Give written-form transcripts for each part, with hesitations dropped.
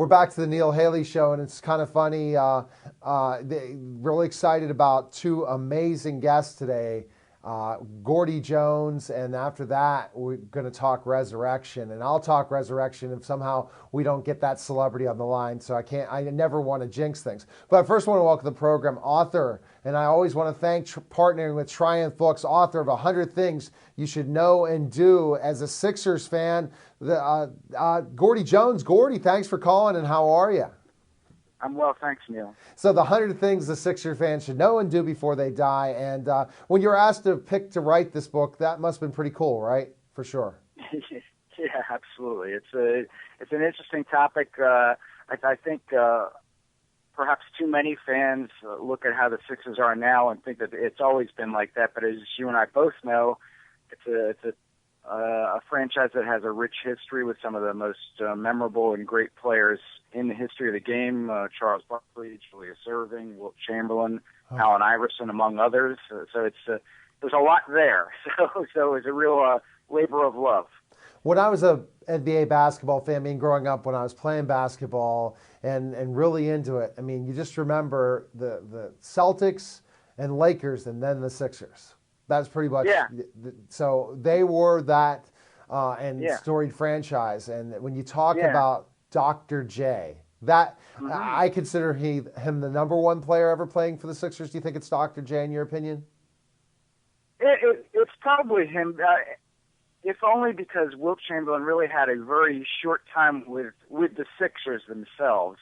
back to the Neil Haley Show, and it's kind of funny. Really excited about two amazing guests today, Gordy Jones, and after that, we're going to talk resurrection. And I'll talk resurrection if somehow we don't get that celebrity on the line. So I never want to jinx things. But first, I want to welcome to the program author, and I always want to thank partnering with Triumph Books, author of 100 Things You Should Know and Do as a Sixers fan. Gordy Jones. Gordy, thanks for calling, and how are you? I'm well, thanks, Neil. So the 100 things the Sixer fans should know and do before they die. And when you were asked to pick to write this book, that must have been pretty cool, right? For sure. Yeah, absolutely. It's an interesting topic. I think perhaps too many fans look at how the Sixers are now and think that it's always been like that. But as you and I both know, it's a franchise that has a rich history with some of the most memorable and great players in the history of the game. Charles Barkley, Julius Erving, Wilt Chamberlain, Allen Iverson, among others. So there's a lot there. So it's a real labor of love. When I was a NBA basketball fan, growing up when I was playing basketball and really into it, you just remember the Celtics and Lakers and then the Sixers. That's pretty much, yeah. So they were that storied franchise. And when you talk about Dr. J, that I consider him the number one player ever playing for the Sixers. Do you think it's Dr. J in your opinion? It's probably him, if only because Wilt Chamberlain really had a very short time with the Sixers themselves.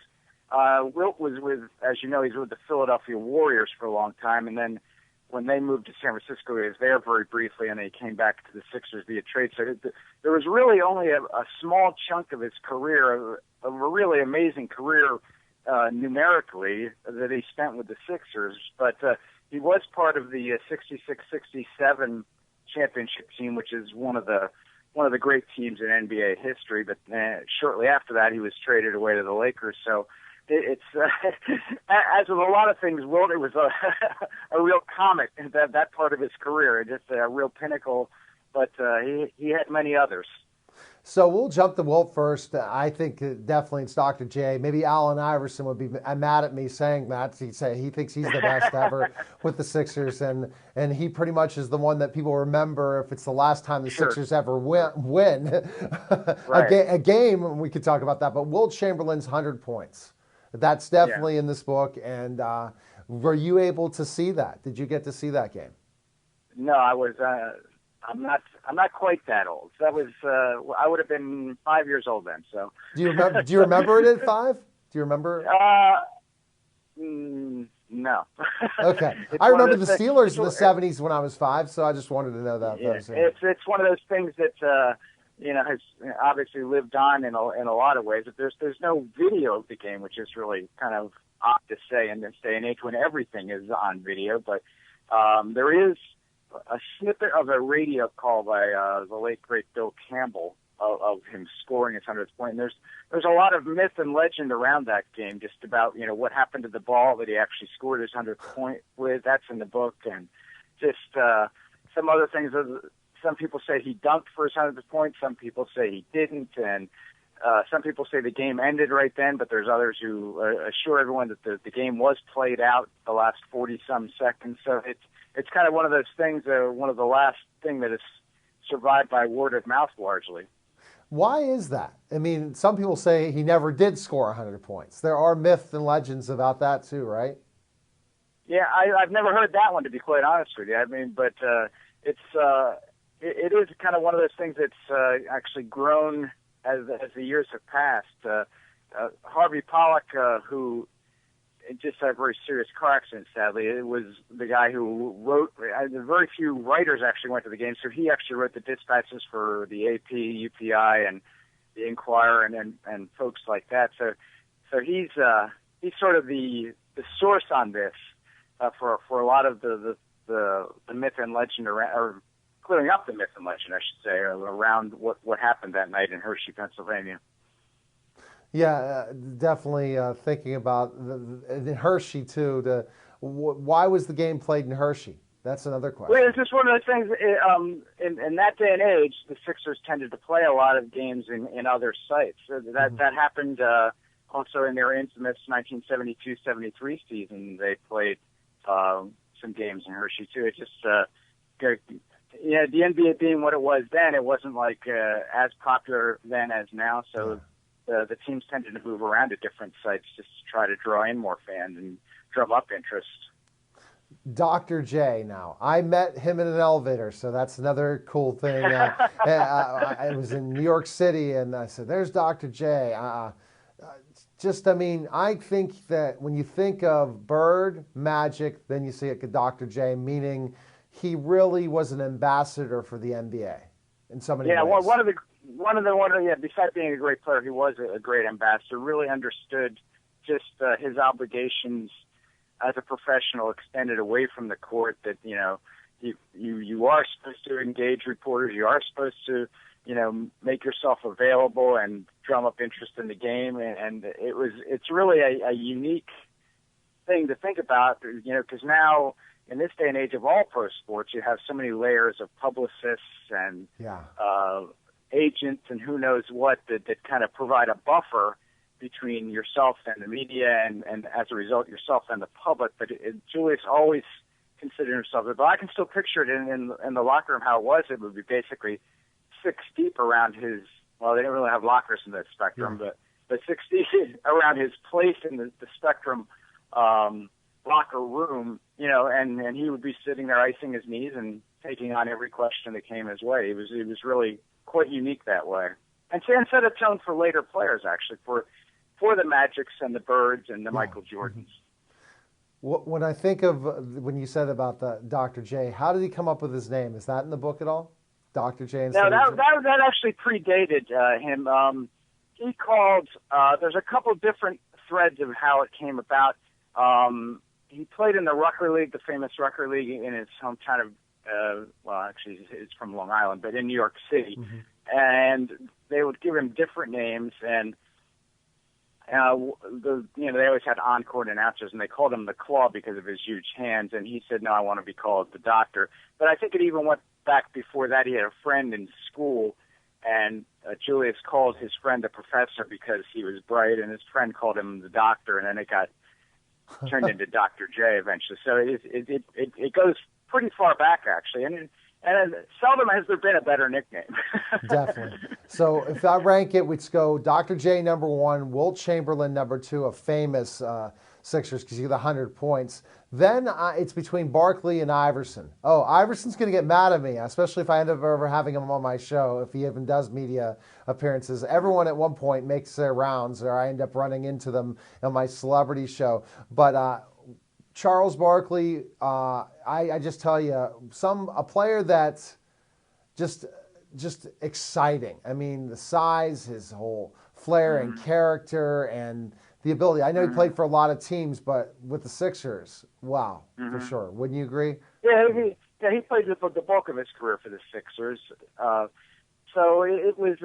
Wilt was as you know, he's with the Philadelphia Warriors for a long time, and then when they moved to San Francisco, he was there very briefly, and he came back to the Sixers via trade. So there was really only a small chunk of his career, of a really amazing career numerically, that he spent with the Sixers. But he was part of the 66-67 championship team, which is one of the great teams in NBA history. But shortly after that, he was traded away to the Lakers. So it's as with a lot of things, Wilt, it was a real comet, that part of his career, just a real pinnacle. But he had many others. So we'll jump to Wilt first. I think definitely it's Dr. J. Maybe Allen Iverson would be mad at me saying that. He'd say he thinks he's the best ever with the Sixers, and he pretty much is the one that people remember if it's the last time the Sixers ever win a game. We could talk about that. But Wilt Chamberlain's 100 points. That's definitely in this book. And were you able to see that? Did you get to see that game? No, I was. I'm not quite that old. That was. I would have been 5 years old then. So. Do you remember it at 5? Do you remember? No. Okay. I remember the Steelers in the 70s when I was 5, so I just wanted to know that. Yeah, it's one of those things that has obviously lived on in a lot of ways. There's no video of the game, which is really kind of odd to say in this day and age when everything is on video. But there is a snippet of a radio call by the late great Bill Campbell of him scoring his 100th point. And there's a lot of myth and legend around that game, just about what happened to the ball that he actually scored his 100th point with. That's in the book, and just some other things. Some people say he dunked for his 100th point. Some people say he didn't, and some people say the game ended right then. But there's others who assure everyone that the game was played out the last 40-some seconds. So it's kind of one of those things, one of the last thing that is survived by word of mouth largely. Why is that? Some people say he never did score 100 points. There are myths and legends about that too, right? Yeah, I've never heard that one, to be quite honest with you. But it is kind of one of those things that's actually grown as the years have passed. Harvey Pollack, who just had a very serious car accident, sadly. It was the guy who wrote, very few writers actually went to the game, so he actually wrote the dispatches for the AP, UPI, and the Inquirer, and folks like that. So he's sort of the source on this for a lot of the myth and legend around, or clearing up the myth and legend, I should say, around what happened that night in Hershey, Pennsylvania. Yeah, definitely thinking about in Hershey too. Why was the game played in Hershey? That's another question. Well, it's just one of those things. In that day and age, the Sixers tended to play a lot of games in other sites. So that happened also in their infamous 1972-73 season, they played some games in Hershey too. It just, the NBA being what it was then, it wasn't like as popular then as now. So the teams tended to move around to different sites just to try to draw in more fans and drum up interest. Dr. J now. I met him in an elevator, so that's another cool thing. I was in New York City, and I said, there's Dr. J. I think that when you think of Bird, Magic, then you see it, Dr. J, meaning he really was an ambassador for the NBA in so many ways. Well, besides being a great player, he was a great ambassador, really understood just his obligations as a professional extended away from the court, that, you are supposed to engage reporters. You are supposed to, make yourself available and drum up interest in the game. And it's really a unique thing to think about, because now in this day and age of all pro sports, you have so many layers of publicists and agents and who knows what that kind of provide a buffer between yourself and the media, and as a result, yourself and the public. But Julius always considered himself. But I can still picture it in the locker room how it was. It would be basically 6 deep around his. Well, they didn't really have lockers in the Spectrum, but 6 deep around his place in the Spectrum locker room. And he would be sitting there icing his knees and taking on every question that came his way. He was really quite unique that way, and set a tone for later players, actually, for the Magics and the Birds and the Michael Jordans. When I think of when you said about the Dr. J, how did he come up with his name? Is that in the book at all? Dr. J? No, that actually predated him. He called, there's a couple different threads of how it came about. He played in the Rucker League, the famous Rucker League, in his hometown of, actually, it's from Long Island, but in New York City. Mm-hmm. And they would give him different names, and they always had on-court announcers, and they called him the Claw because of his huge hands. And he said, "No, I want to be called the Doctor." But I think it even went back before that. He had a friend in school, and Julius called his friend the Professor because he was bright, and his friend called him the Doctor, and then it got turned into Dr. J eventually. So it goes pretty far back, actually, and seldom has there been a better nickname. Definitely. So if I rank it, we'd go Dr. J number 1, Wilt Chamberlain number 2, a famous Sixers because you get 100 points. Then it's between Barkley and Iverson. Oh, Iverson's going to get mad at me, especially if I end up ever having him on my show, if he even does media appearances. Everyone at one point makes their rounds, or I end up running into them on my celebrity show. But Charles Barkley, I just tell you, a player that's just exciting. I mean, the size, his whole flair and character, and the ability. I know he played for a lot of teams, but with the Sixers, wow, for sure. Wouldn't you agree? Yeah, he played the bulk of his career for the Sixers. So it was.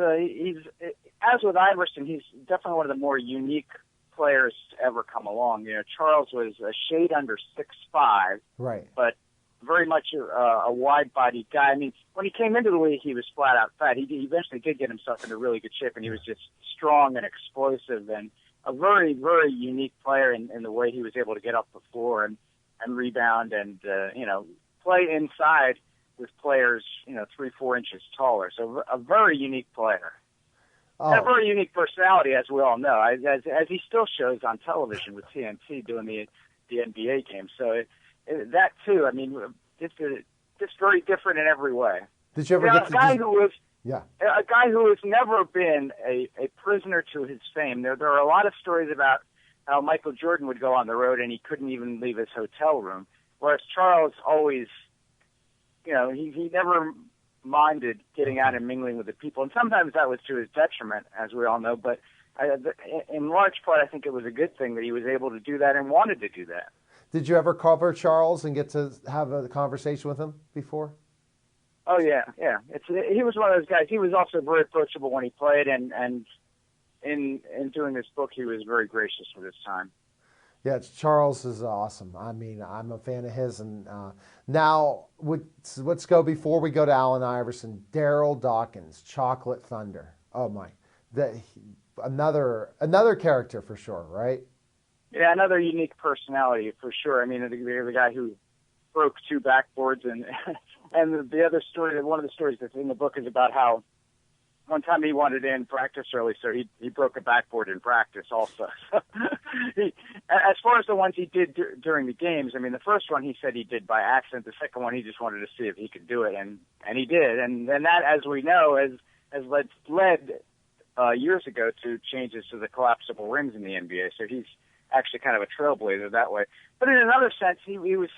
As with Iverson, he's definitely one of the more unique players to ever come along. Charles was a shade under 6'5", right? But very much a wide-bodied guy. I mean, when he came into the league, he was flat out fat. He eventually did get himself into really good shape, and he was just strong and explosive, and a very, very unique player in the way he was able to get up the floor and rebound and play inside with players 3-4 inches taller. So a very unique player. And a very unique personality, as we all know, as he still shows on television with TNT doing the NBA games. So that too, I mean, just very different in every way. Did you ever get a guy who has never been a prisoner to his fame? There are a lot of stories about how Michael Jordan would go on the road and he couldn't even leave his hotel room, whereas Charles always, he never minded getting out and mingling with the people, and sometimes that was to his detriment, as we all know, but in large part I think it was a good thing that he was able to do that and wanted to do that. Did you ever cover Charles and get to have a conversation with him before? Oh yeah. He was one of those guys. He was also very approachable when he played, and in doing this book he was very gracious with his time. Yeah, Charles is awesome. I mean, I'm a fan of his. And now, let's go before we go to Allen Iverson. Darryl Dawkins, Chocolate Thunder. Oh my, another character for sure, right? Yeah, another unique personality for sure. I mean, the guy who broke 2 backboards, and and the other story, one of the stories that's in the book is about how one time he wanted to end practice early, so he broke a backboard in practice also. As far as the ones he did during the games, I mean, the first one he said he did by accident. The second one he just wanted to see if he could do it, and he did. And that, as we know, has led years ago to changes to the collapsible rims in the NBA. So he's actually kind of a trailblazer that way. But in another sense, he was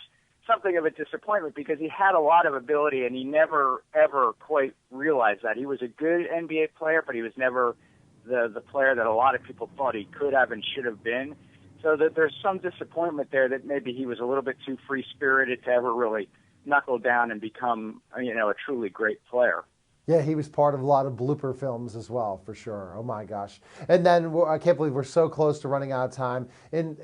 something of a disappointment because he had a lot of ability and he never, ever quite realized that. He was a good NBA player, but he was never the player that a lot of people thought he could have and should have been. So that there's some disappointment there that maybe he was a little bit too free-spirited to ever really knuckle down and become, a truly great player. Yeah, he was part of a lot of blooper films as well, for sure. Oh my gosh! And then I can't believe we're so close to running out of time. In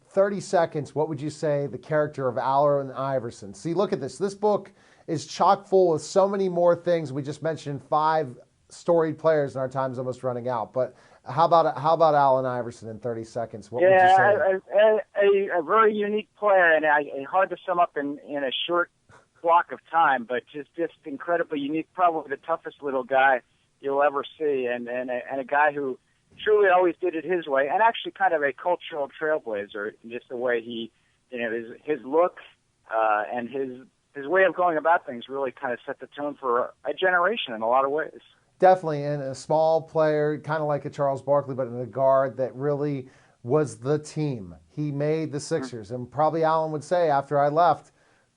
30 seconds, what would you say the character of Allen Iverson? See, look at this. This book is chock full of so many more things. We just mentioned 5 storied players, and our time's almost running out. But how about Allen Iverson in 30 seconds? What would you say? A very unique player, and hard to sum up in a short block of time, but just incredibly unique, probably the toughest little guy you'll ever see, and a guy who truly always did it his way, and actually kind of a cultural trailblazer, just the way he, his look and his way of going about things really kind of set the tone for a generation in a lot of ways. Definitely, and a small player, kind of like a Charles Barkley, but in a guard that really was the team. He made the Sixers, and probably Allen would say after I left,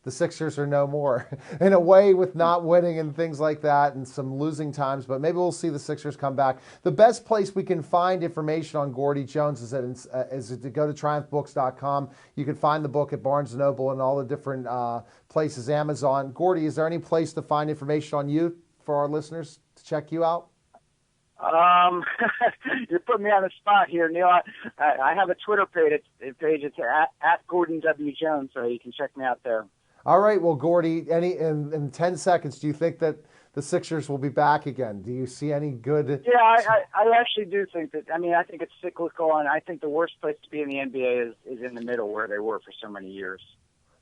the Sixers are no more, in a way, with not winning and things like that and some losing times, but maybe we'll see the Sixers come back. The best place we can find information on Gordie Jones is to go to TriumphBooks.com. You can find the book at Barnes & Noble and all the different places, Amazon. Gordie, is there any place to find information on you for our listeners to check you out? You're putting me on the spot here, Neil. I have a Twitter page. It's at Gordon W. Jones, so you can check me out there. All right, well, Gordie, in 10 seconds, do you think that the Sixers will be back again? Do you see any good? Yeah, I actually do think that. I mean, I think it's cyclical, and I think the worst place to be in the NBA is in the middle where they were for so many years.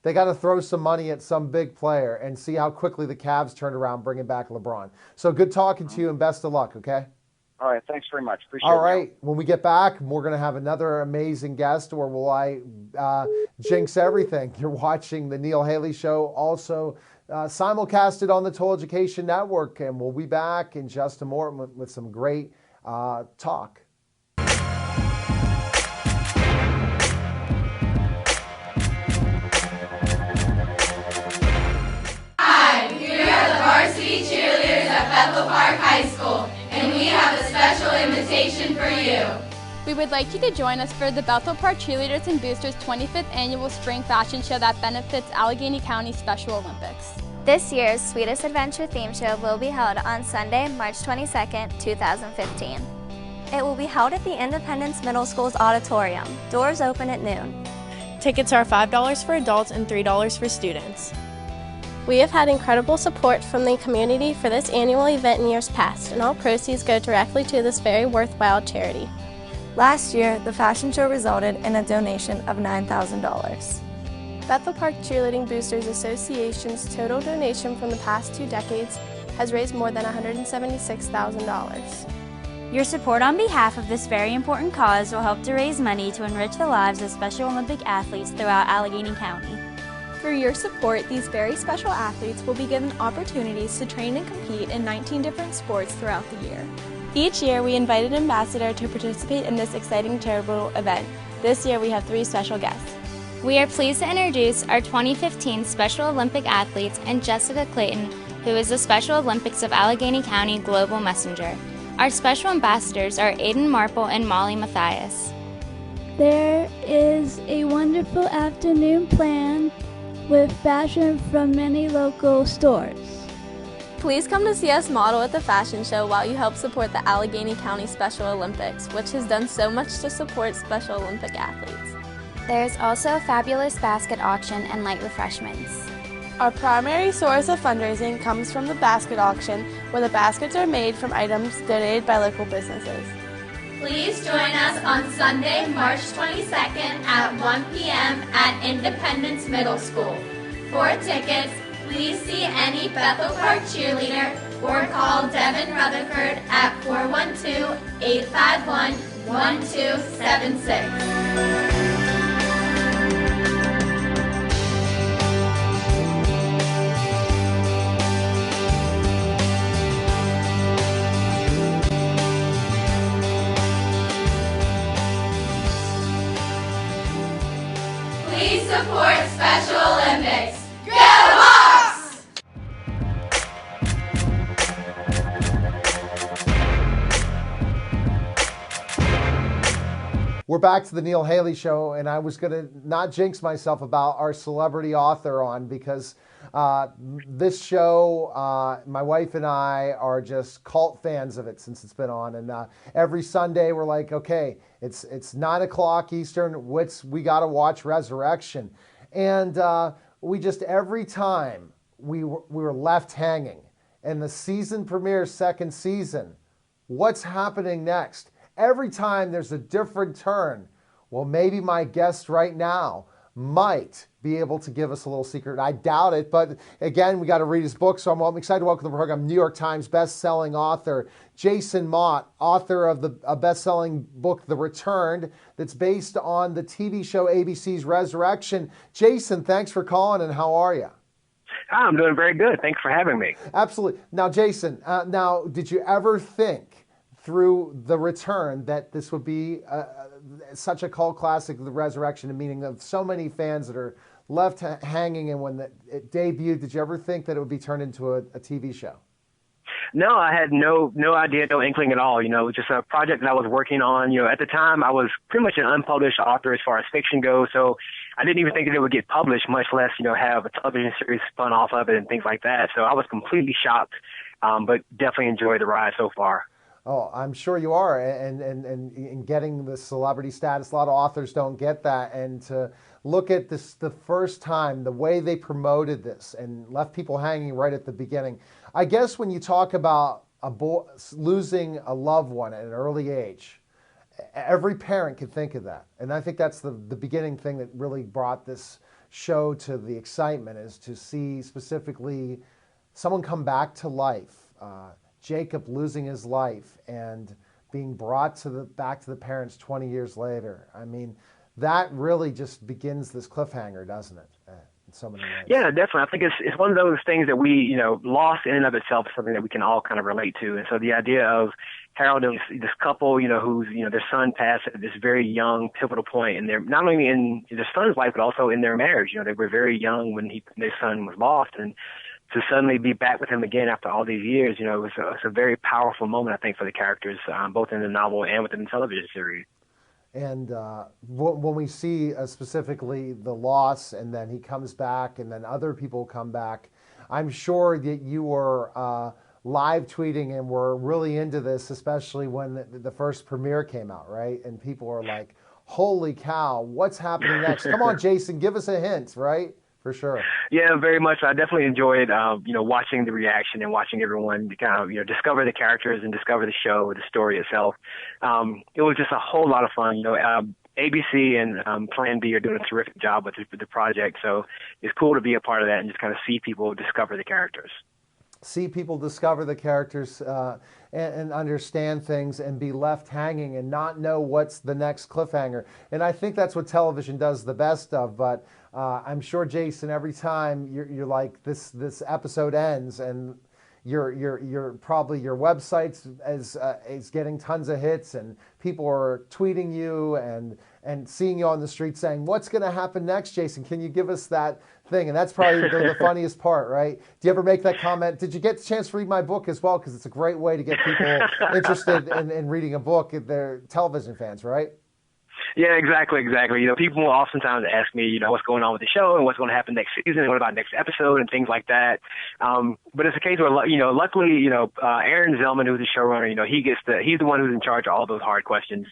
They got to throw some money at some big player and see how quickly the Cavs turned around bringing back LeBron. So good talking to you, and best of luck, okay? All right, thanks very much. Appreciate it. All right, when we get back, we're going to have another amazing guest, or will I jinx everything? You're watching The Neil Haley Show, also simulcasted on the Total Education Network, and we'll be back in just a moment with some great talk. Hi, we are the varsity cheerleaders at Bethel Park High School, and we have a special invitation for you. We would like you to join us for the Bethel Park Cheerleaders and Boosters 25th Annual Spring Fashion Show that benefits Allegheny County Special Olympics. This year's Sweetest Adventure theme show will be held on Sunday, March 22nd, 2015. It will be held at the Independence Middle School's auditorium. Doors open at noon. Tickets are $5 for adults and $3 for students. We have had incredible support from the community for this annual event in years past, and all proceeds go directly to this very worthwhile charity. Last year, the fashion show resulted in a donation of $9,000. Bethel Park Cheerleading Boosters Association's total donation from the past 2 decades has raised more than $176,000. Your support on behalf of this very important cause will help to raise money to enrich the lives of Special Olympic athletes throughout Allegheny County. Through your support, these very special athletes will be given opportunities to train and compete in 19 different sports throughout the year. Each year, we invite an ambassador to participate in this exciting charitable event. This year, we have 3 special guests. We are pleased to introduce our 2015 Special Olympic athletes and Jessica Clayton, who is the Special Olympics of Allegheny County Global Messenger. Our special ambassadors are Aiden Marple and Molly Mathias. There is a wonderful afternoon planned with fashion from many local stores. Please come to see us model at the fashion show while you help support the Allegheny County Special Olympics, which has done so much to support Special Olympic athletes. There's also a fabulous basket auction and light refreshments. Our primary source of fundraising comes from the basket auction, where the baskets are made from items donated by local businesses. Please join us on Sunday, March 22nd at 1 p.m. at Independence Middle School. For tickets, please see any Bethel Park cheerleader or call Devin Rutherford at 412-851-1276. Please support Special Olympics. Go Hawks! We're back to the Neil Haley Show, and I was going to not jinx myself about our celebrity author on because this show, my wife and I are just cult fans of it since it's been on. And every Sunday we're like, okay, it's 9 o'clock Eastern. We got to watch Resurrection. And we just, every time we were left hanging. And the season premieres, second season. What's happening next? Every time there's a different turn. Well, maybe my guest right now might be able to give us a little secret. I doubt it, but again, we got to read his book. So I'm excited to welcome to the program New York Times best-selling author Jason Mott, author of the best-selling book The Returned, that's based on the TV show ABC's Resurrection. Jason, thanks for calling, and how are you? I'm doing very good. Thanks for having me. Absolutely. Now, Jason, did you ever think through The Return that this would be such a cult classic, The Resurrection, meaning of so many fans that are left hanging, and when it debuted, did you ever think that it would be turned into a TV show? No, I had no idea, no inkling at all. Just a project that I was working on. At the time, I was pretty much an unpublished author as far as fiction goes, so I didn't even think that it would get published, much less, have a television series spun off of it and things like that. So I was completely shocked, but definitely enjoyed the ride so far. Oh, I'm sure you are, and getting the celebrity status, a lot of authors don't get that, and to look at this the first time, the way they promoted this and left people hanging right at the beginning. I guess when you talk about a boy losing a loved one at an early age, every parent can think of that, and I think that's the beginning thing that really brought this show to the excitement, is to see specifically someone come back to life. Jacob losing his life and being brought back to the parents 20 years later. I mean, that really just begins this cliffhanger, doesn't it? In so many ways. Yeah, definitely. I think it's one of those things that we, loss in and of itself is something that we can all kind of relate to. And so the idea of Harold and this couple, who's, their son passed at this very young, pivotal point in their, not only in their son's life, but also in their marriage. They were very young when their son was lost, and to suddenly be back with him again after all these years, it's a very powerful moment, I think, for the characters, both in the novel and within the television series. And when we see specifically the loss, and then he comes back, and then other people come back, I'm sure that you were live tweeting and were really into this, especially when the first premiere came out, right? And people were like, holy cow, what's happening next? Come on, Jason, give us a hint, right? For sure. Yeah, very much. I definitely enjoyed, watching the reaction and watching everyone kind of, discover the characters and discover the show, the story itself. It was just a whole lot of fun. ABC and Plan B are doing a terrific job with the project, so it's cool to be a part of that and just kind of see people discover the characters. See people discover the characters and understand things and be left hanging and not know what's the next cliffhanger. And I think that's what television does the best of. But I'm sure, Jason, every time you're like, this episode ends, and you're probably your website is getting tons of hits, and people are tweeting you and seeing you on the street saying, what's going to happen next, Jason? Can you give us that thing? And that's probably the funniest part, right? Do you ever make that comment? Did you get a chance to read my book as well? Because it's a great way to get people interested in reading a book. They're television fans, right? Yeah, exactly. People will oftentimes ask me, what's going on with the show and what's going to happen next season and what about next episode and things like that. But it's a case where, luckily, Aaron Zellman, who's the showrunner, he's the one who's in charge of all those hard questions.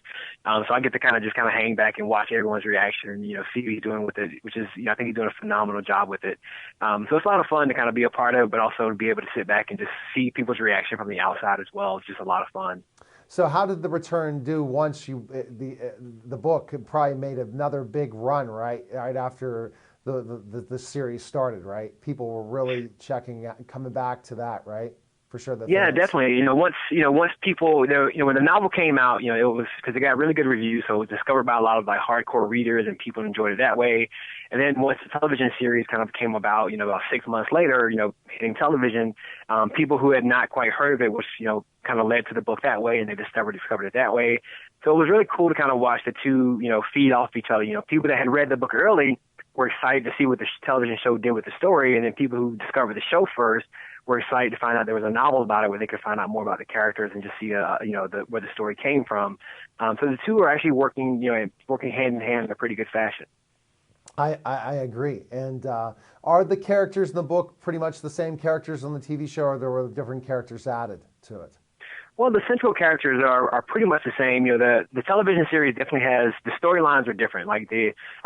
So I get to kind of hang back and watch everyone's reaction and, see what he's doing with it, which is, I think he's doing a phenomenal job with it. So it's a lot of fun to kind of be a part of, but also to be able to sit back and just see people's reaction from the outside as well. It's just a lot of fun. So how did The Return do once the book probably made another big run, right after the series started, right? People were really checking out, coming back to that, right? For sure. Yeah, definitely. Once people, when the novel came out, it was because it got really good reviews, so it was discovered by a lot of hardcore readers, and people enjoyed it that way. And then once the television series kind of came about, about 6 months later, hitting television, people who had not quite heard of it, which kind of led to the book that way, and they discovered it that way. So it was really cool to kind of watch the two, feed off each other. People that had read the book early were excited to see what the television show did with the story, and then people who discovered the show first were excited to find out there was a novel about it where they could find out more about the characters and just see, where the story came from. So the two are actually working hand in hand in a pretty good fashion. I agree. And are the characters in the book pretty much the same characters on the TV show, or there were different characters added to it? Well, the central characters are pretty much the same. The television series definitely has, the storylines are different. I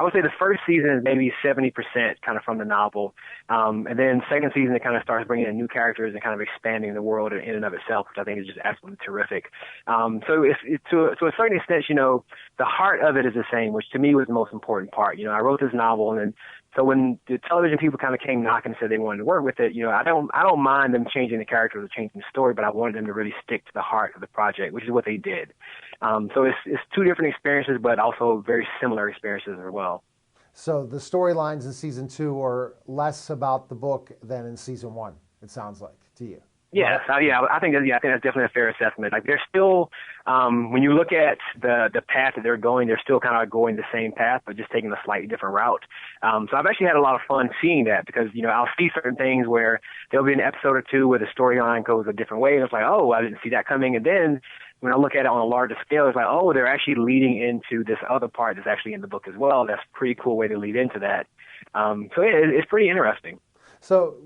would say the first season is maybe 70% kind of from the novel. And then second season, it kind of starts bringing in new characters and kind of expanding the world in and of itself, which I think is just absolutely terrific. So to a certain extent, the heart of it is the same, which to me was the most important part. I wrote this novel, and then so when the television people kind of came knocking and said they wanted to work with it, I don't mind them changing the characters or changing the story, but I wanted them to really stick to the heart of the project, which is what they did. So it's two different experiences, but also very similar experiences as well. So the storylines in season 2 are less about the book than in season 1, it sounds like, to you. Yes, I think that's definitely a fair assessment. They're still, when you look at the path that they're going, they're still kind of going the same path, but just taking a slightly different route. So I've actually had a lot of fun seeing that, because I'll see certain things where there'll be an episode or two where the storyline goes a different way, and it's like, oh, I didn't see that coming. And then when I look at it on a larger scale, it's like, oh, they're actually leading into this other part that's actually in the book as well. That's a pretty cool way to lead into that. So it's pretty interesting. So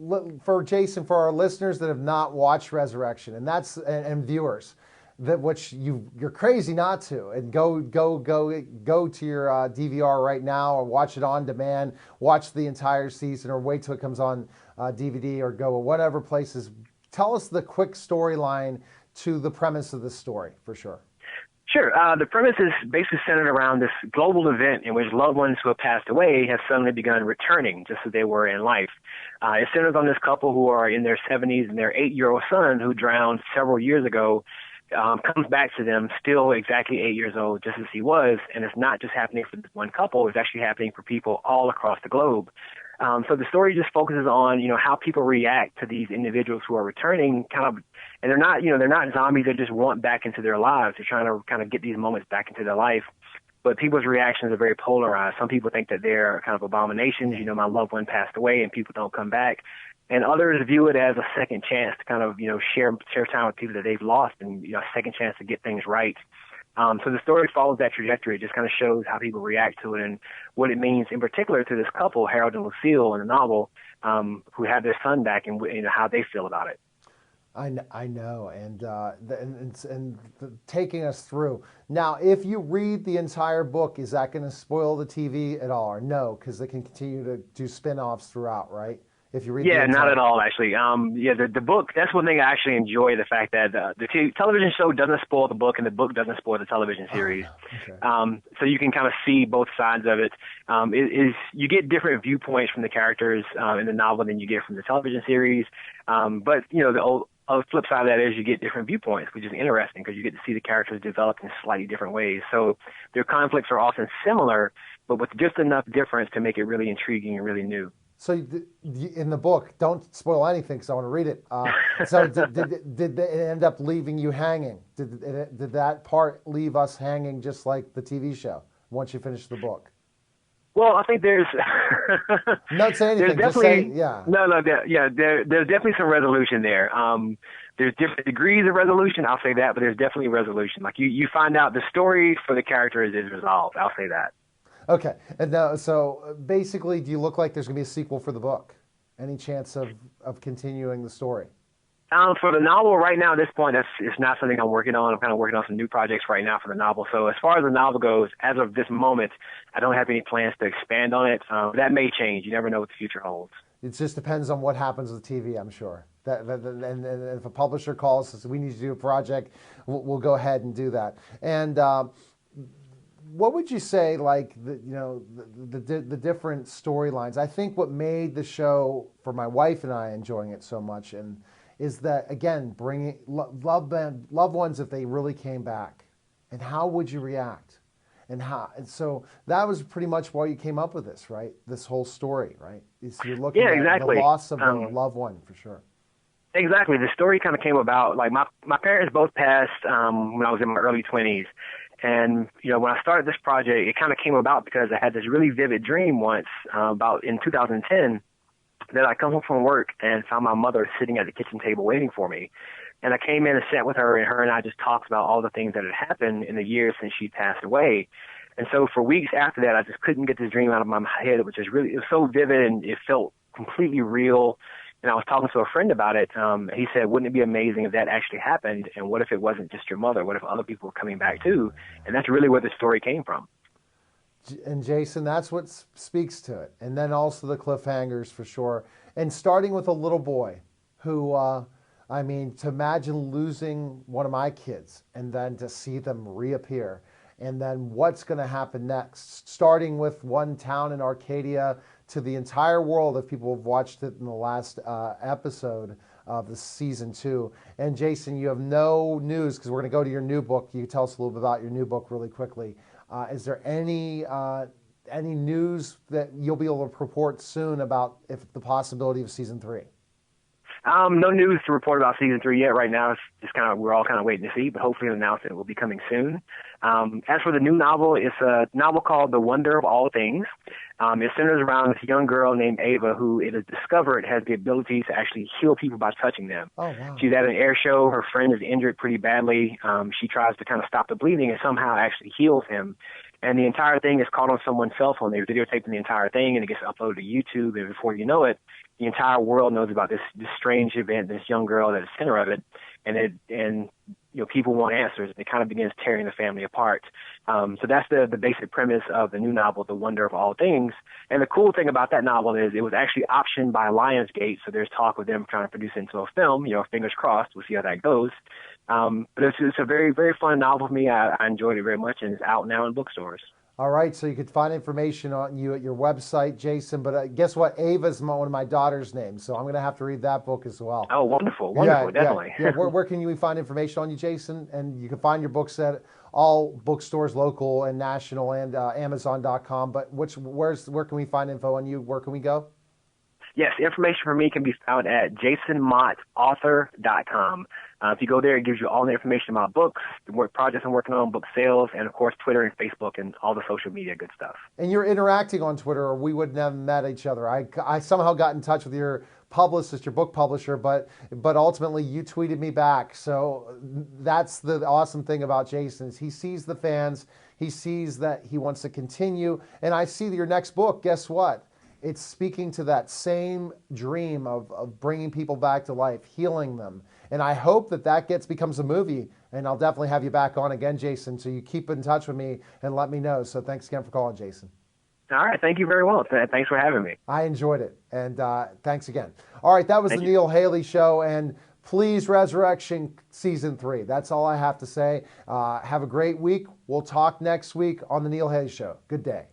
for Jason, for our listeners that have not watched Resurrection, and viewers, which you're crazy not to, and go to your DVR right now, or watch it on demand, watch the entire season, or wait till it comes on DVD, or go whatever places. Tell us the quick storyline to the premise of the story, for sure. Sure. The premise is basically centered around this global event in which loved ones who have passed away have suddenly begun returning, just as they were in life. It centers on this couple who are in their 70s, and their 8-year-old son, who drowned several years ago, comes back to them still exactly 8 years old, just as he was. And it's not just happening for this one couple, it's actually happening for people all across the globe. So the story just focuses on, how people react to these individuals who are returning, and they're not zombies that just want back into their lives. They're trying to kind of get these moments back into their life. But people's reactions are very polarized. Some people think that they're kind of abominations. My loved one passed away and people don't come back. And others view it as a second chance to kind of, share time with people that they've lost, and, a second chance to get things right. So the story follows that trajectory. It just kind of shows how people react to it and what it means in particular to this couple, Harold and Lucille, in the novel, who have their son back, and how they feel about it. I know, and taking us through. Now, if you read the entire book, is that going to spoil the TV at all, or no? Because they can continue to do spin-offs throughout, right? If you read, not at all, actually. The book. That's one thing I actually enjoy, the fact that the television show doesn't spoil the book, and the book doesn't spoil the television series. Okay. So you can kind of see both sides of it. You get different viewpoints from the characters in the novel than you get from the television series. But the flip side of that is you get different viewpoints, which is interesting because you get to see the characters develop in slightly different ways. So their conflicts are often similar, but with just enough difference to make it really intriguing and really new. So in the book, don't spoil anything because I want to read it. So did it end up leaving you hanging? Did that part leave us hanging just like the TV show once you finish the book? Well, I think there's not saying anything. Just say, yeah. There's definitely some resolution there. There's different degrees of resolution. I'll say that, but there's definitely resolution. Like you find out the story for the characters is resolved. I'll say that. Okay, and now, so basically, do you look like there's going to be a sequel for the book? Any chance of continuing the story? For the novel right now, at this point, it's not something I'm working on. I'm kind of working on some new projects right now for the novel. So as far as the novel goes, as of this moment, I don't have any plans to expand on it. That may change. You never know what the future holds. It just depends on what happens with TV, I'm sure. And if a publisher calls and says, we need to do a project, we'll go ahead and do that. And what would you say, like, the different storylines? I think what made the show, for my wife and I enjoying it so much, is that, again, bringing loved ones, if they really came back, and how would you react? And so that was pretty much why you came up with this, right? This whole story, right? You're looking at exactly. the loss of a loved one, for sure. Exactly. The story kind of came about, like, my parents both passed when I was in my early 20s. And, when I started this project, it kind of came about because I had this really vivid dream once about in 2010 that I come home from work and found my mother sitting at the kitchen table waiting for me. And I came in and sat with her, and her and I just talked about all the things that had happened in the years since she passed away. And so for weeks after that, I just couldn't get this dream out of my head, which is it was so vivid and it felt completely real. And I was talking to a friend about it. He said, wouldn't it be amazing if that actually happened? And what if it wasn't just your mother? What if other people were coming back too? And that's really where the story came from. And Jason, that's what speaks to it. And then also the cliffhangers, for sure. And starting with a little boy who, to imagine losing one of my kids and then to see them reappear. And then what's going to happen next? Starting with one town in Arcadia to the entire world, if people have watched it in the last episode of the season 2. And Jason, you have no news because we're going to go to your new book. You can tell us a little bit about your new book really quickly. Is there any news that you'll be able to report soon about the possibility of season 3? No news to report about season 3 yet. Right now, it's just we're all kind of waiting to see, but hopefully an announcement will be coming soon. As for the new novel, it's a novel called The Wonder of All Things. It centers around this young girl named Ava who it is discovered has the ability to actually heal people by touching them. Oh, wow. She's at an air show. Her friend is injured pretty badly. She tries to kind of stop the bleeding and somehow actually heals him. And the entire thing is caught on someone's cell phone. They're videotaping the entire thing, and it gets uploaded to YouTube. And before you know it, the entire world knows about this strange event, this young girl that's the center of it. And people want answers. It kind of begins tearing the family apart. So that's the basic premise of the new novel, The Wonder of All Things. And the cool thing about that novel is it was actually optioned by Lionsgate. So there's talk with them trying to produce it into a film. Fingers crossed. We'll see how that goes. But it's a very, very fun novel for me. I enjoyed it very much, and it's out now in bookstores. All right, so you could find information on you at your website, Jason. But guess what? Ava's one of my daughter's names, so I'm going to have to read that book as well. Oh, wonderful, definitely. Yeah. Where can you find information on you, Jason? And you can find your books at all bookstores, local and national, and Amazon.com. But where can we find info on you? Where can we go? Yes, information for me can be found at jasonmottauthor.com. If you go there, it gives you all the information about books, the work projects I'm working on, book sales, and, of course, Twitter and Facebook and all the social media good stuff. And you're interacting on Twitter, or we wouldn't have met each other. I somehow got in touch with your publicist, your book publisher, but ultimately you tweeted me back. So that's the awesome thing about Jason is he sees the fans. He sees that he wants to continue. And I see your next book, guess what? It's speaking to that same dream of bringing people back to life, healing them. And I hope that becomes a movie, and I'll definitely have you back on again, Jason, so you keep in touch with me and let me know. So thanks again for calling, Jason. All right. Thank you very well. Thanks for having me. I enjoyed it, and thanks again. All right, that was the Neil Haley Show, and please, Resurrection Season 3. That's all I have to say. Have a great week. We'll talk next week on the Neil Haley Show. Good day.